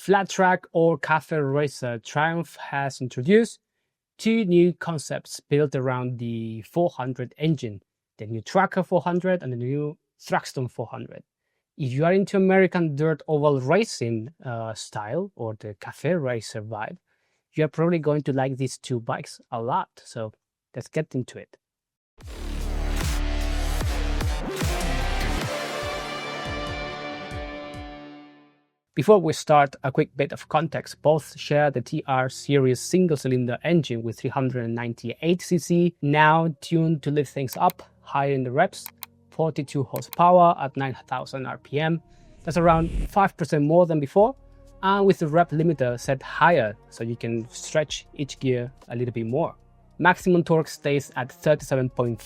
flat track or café-racer, Triumph has introduced two new concepts built around the 400 engine, the new Tracker 400 and the new Thruxton 400. If you are into American dirt oval racing style or the café-racer vibe, you're probably going to like these two bikes a lot. So let's get into it. Before we start, a quick bit of context. Both share the TR series single-cylinder engine with 398cc, now tuned to lift things up higher in the reps, 42 horsepower at 9,000 RPM. That's around 5% more than before, and with the rep limiter set higher so you can stretch each gear a little bit more. Maximum torque stays at 37.5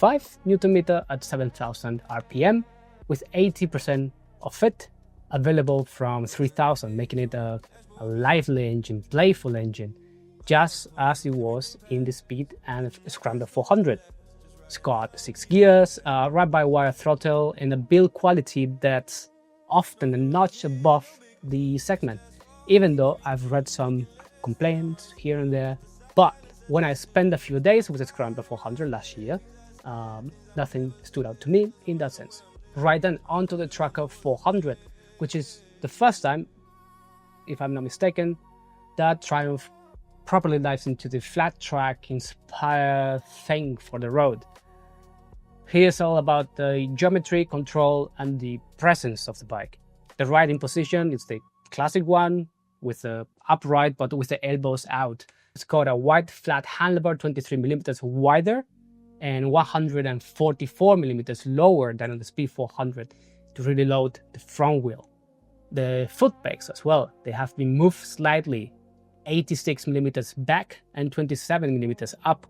Nm at 7,000 RPM, with 80% of it available from 3,000, making it a lively engine, playful engine, just as it was in the Speed and Scrambler 400. It's got 6 gears, ride-by-wire throttle, and a build quality that's often a notch above the segment, even though I've read some complaints here and there. But when I spent a few days with the Scrambler 400 last year, nothing stood out to me in that sense. Right then, onto the Tracker 400, which is the first time, if I'm not mistaken, that Triumph properly dives into the flat track inspired thing for the road. Here's all about the geometry, control, and the presence of the bike. The riding position is the classic one, with the upright but with the elbows out. It's got a wide flat handlebar, 23mm wider and 144mm lower than on the Speed 400 to really load the front wheel. The foot pegs as well, they have been moved slightly, 86mm back and 27mm up,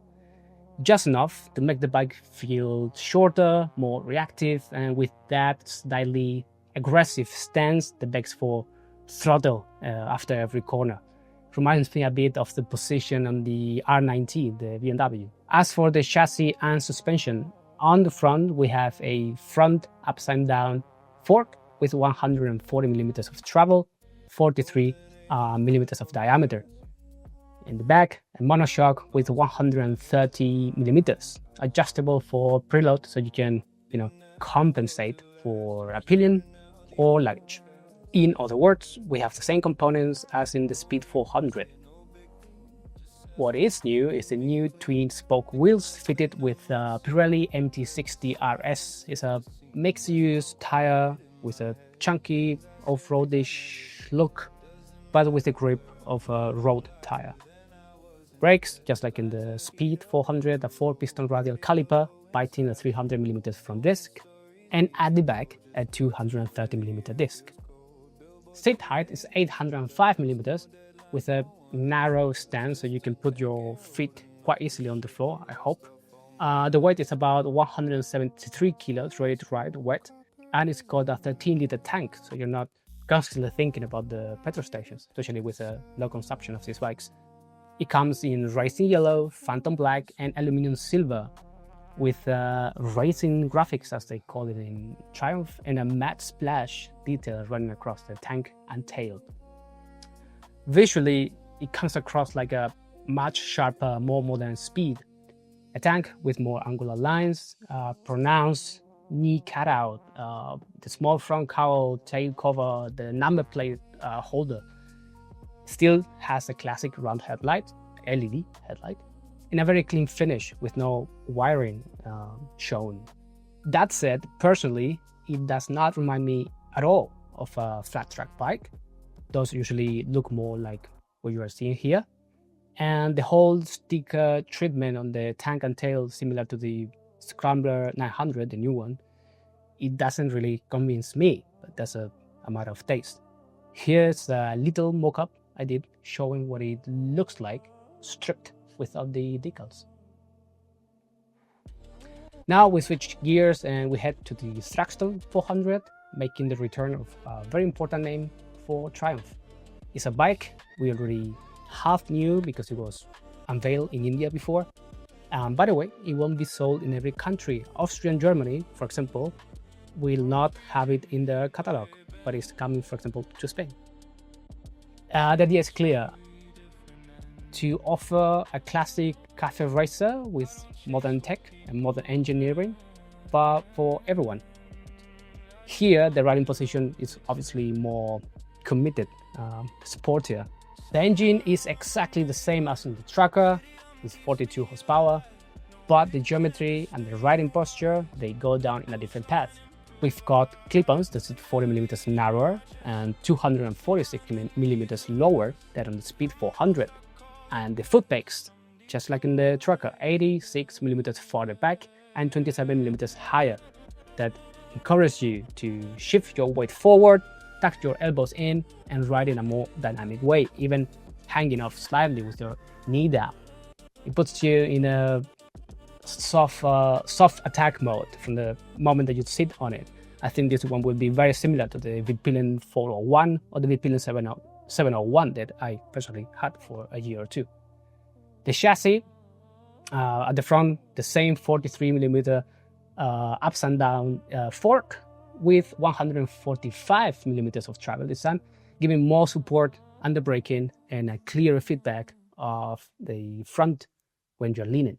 just enough to make the bike feel shorter, more reactive, and with that slightly aggressive stance that begs for throttle after every corner. Reminds me a bit of the position on the R90, the BMW. As for the chassis and suspension, on the front we have a front upside down fork with 140mm of travel, 43mm of diameter. In the back, a monoshock with 130mm, adjustable for preload so you can, compensate for a pillion or luggage. In other words, we have the same components as in the Speed 400. What is new is the new twin spoke wheels fitted with Pirelli MT60 RS. It's a mixed-use tire with a chunky off-roadish look, but with the grip of a road tire. Brakes, just like in the Speed 400, a 4-piston radial caliper biting a 300mm front disc, and at the back a 230mm disc. Seat height is 805mm with a narrow stand so you can put your feet quite easily on the floor, I hope. The weight is about 173 kilos ready to ride wet, and it's got a 13-liter tank, so you're not constantly thinking about the petrol stations, especially with a low consumption of these bikes. It comes in racing yellow, phantom black, and aluminum silver, with racing graphics, as they call it in Triumph, and a matte splash detail running across the tank and tail. Visually, it comes across like a much sharper, more modern Speed. A tank with more angular lines, pronounced knee cutout, the small front cowl, tail cover, the number plate holder. Still has a classic round headlight, LED headlight, and a very clean finish with no wiring shown. That said, personally, it does not remind me at all of a flat track bike. Those usually look more like what you are seeing here. And the whole sticker treatment on the tank and tail, similar to the Scrambler 900, the new one, it doesn't really convince me, but that's a matter of taste. Here's a little mock-up I did showing what it looks like stripped without the decals. Now we switch gears and we head to the Thruxton 400, making the return of a very important name for Triumph. It's a bike we already half knew because it was unveiled in India before. By the way, it won't be sold in every country. Austria and Germany, for example, will not have it in their catalog, but it's coming, for example, to Spain. The idea is clear: to offer a classic café-racer with modern tech and modern engineering, but for everyone. Here, the riding position is obviously more committed, sportier. The engine is exactly the same as in the Tracker, with 42 horsepower, but the geometry and the riding posture, they go down in a different path. We've got clip-ons that sit 40mm narrower and 246mm lower than on the Speed 400. And the foot pegs, just like in the Tracker, 86mm farther back and 27mm higher, that encourage you to shift your weight forward, tuck your elbows in, and ride in a more dynamic way, even hanging off slightly with your knee down. It puts you in a soft attack mode from the moment that you sit on it. I think this one will be very similar to the Vipillion 401 or the Vipillion 701 that I personally had for a year or two. The chassis, at the front, the same 43mm ups and down fork with 145mm of travel this time, giving more support under braking and a clearer feedback of the front when you're leaning.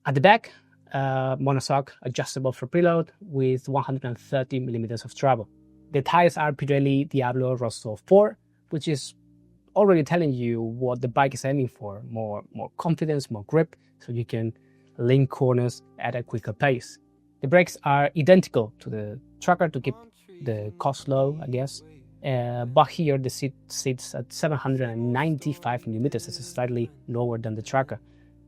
At the back, monoshock adjustable for preload with 130mm of travel. The tires are Pirelli Diablo Rosso IV, which is already telling you what the bike is aiming for: more confidence, more grip, so you can link corners at a quicker pace. The brakes are identical to the Tracker to keep the cost low, I guess. But here the seat sits at 795mm, it's slightly lower than the Tracker.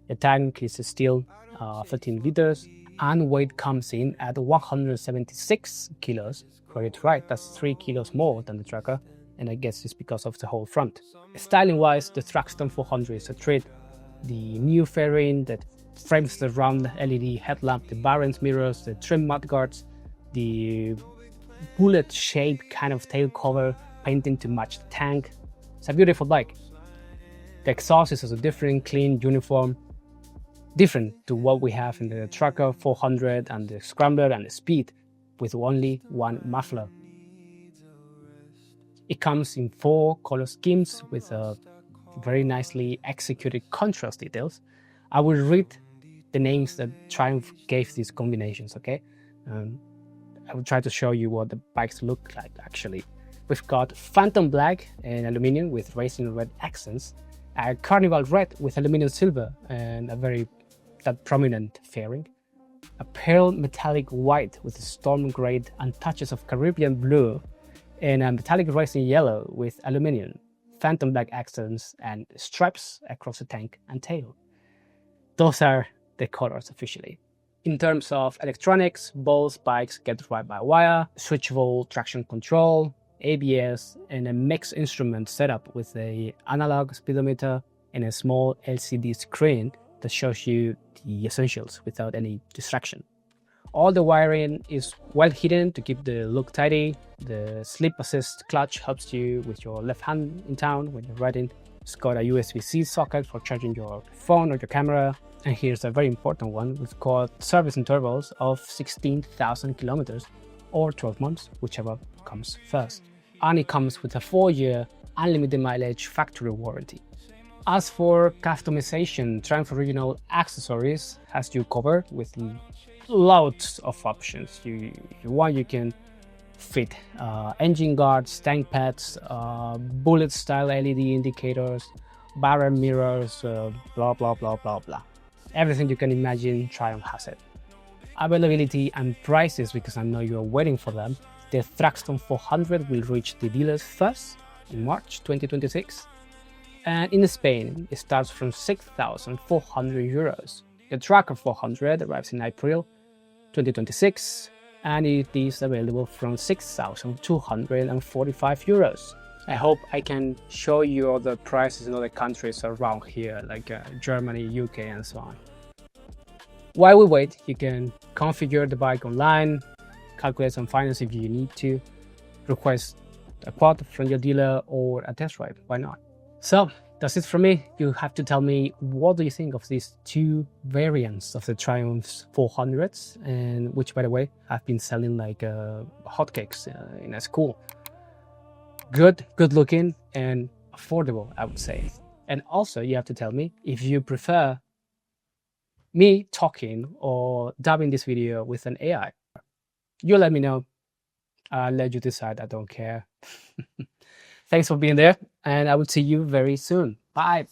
The tank is still 13 liters, and weight comes in at 176 kilos. Quite right, that's 3 kilos more than the Tracker, and I guess it's because of the whole front. Styling-wise, the Thruxton 400 is a treat. The new fairing that frames the round LED headlamp, the Barron's mirrors, the trim mudguards, the bullet-shaped kind of tail cover painting to match the tank. It's a beautiful bike. The exhaust is also different, clean, uniform, different to what we have in the Tracker 400 and the Scrambler and the Speed, with only one muffler. It comes in 4 color schemes with very nicely executed contrast details. I will read the names that Triumph gave these combinations, okay? I will try to show you what the bikes look like actually. We've got Phantom Black and Aluminium with racing red accents, a Carnival Red with Aluminium Silver and that prominent fairing, a Pearl Metallic White with Storm Grey and touches of Caribbean Blue, and a Metallic Racing Yellow with Aluminium, Phantom Black accents and stripes across the tank and tail. Those are the colors officially. In terms of electronics, both bikes get ride-by-wire, switchable traction control, ABS, and a mixed instrument setup with an analog speedometer and a small LCD screen that shows you the essentials without any distraction. All the wiring is well hidden to keep the look tidy. The sleep assist clutch helps you with your left hand in town when you're riding. It's got a USB-C socket for charging your phone or your camera. And here's a very important one. We've got service intervals of 16,000 kilometers or 12 months, whichever comes first. And it comes with a 4-year unlimited mileage factory warranty. As for customization, Triumph Original Accessories has you covered with loads of options. If you want, you can fit engine guards, tank pads, bullet style LED indicators, barrel mirrors, blah blah blah blah blah. Everything you can imagine, Triumph has it. Availability and prices, because I know you're waiting for them. The Thruxton 400 will reach the dealers first in March 2026. And in Spain, it starts from 6,400 euros. The Tracker 400 arrives in April 2026, and it is available from 6,245 euros. I hope I can show you other prices in other countries around here, like Germany, UK, and so on. While we wait, you can configure the bike online, calculate some finance if you need to, request a quote from your dealer or a test ride, why not? So that's it from me. You have to tell me, what do you think of these two variants of the Triumph 400s, and which, by the way, have been selling like hotcakes in a school. Good looking, and affordable, I would say. And also, you have to tell me if you prefer me talking or dubbing this video with an AI. You let me know. I'll let you decide. I don't care. Thanks for being there, and I will see you very soon. Bye.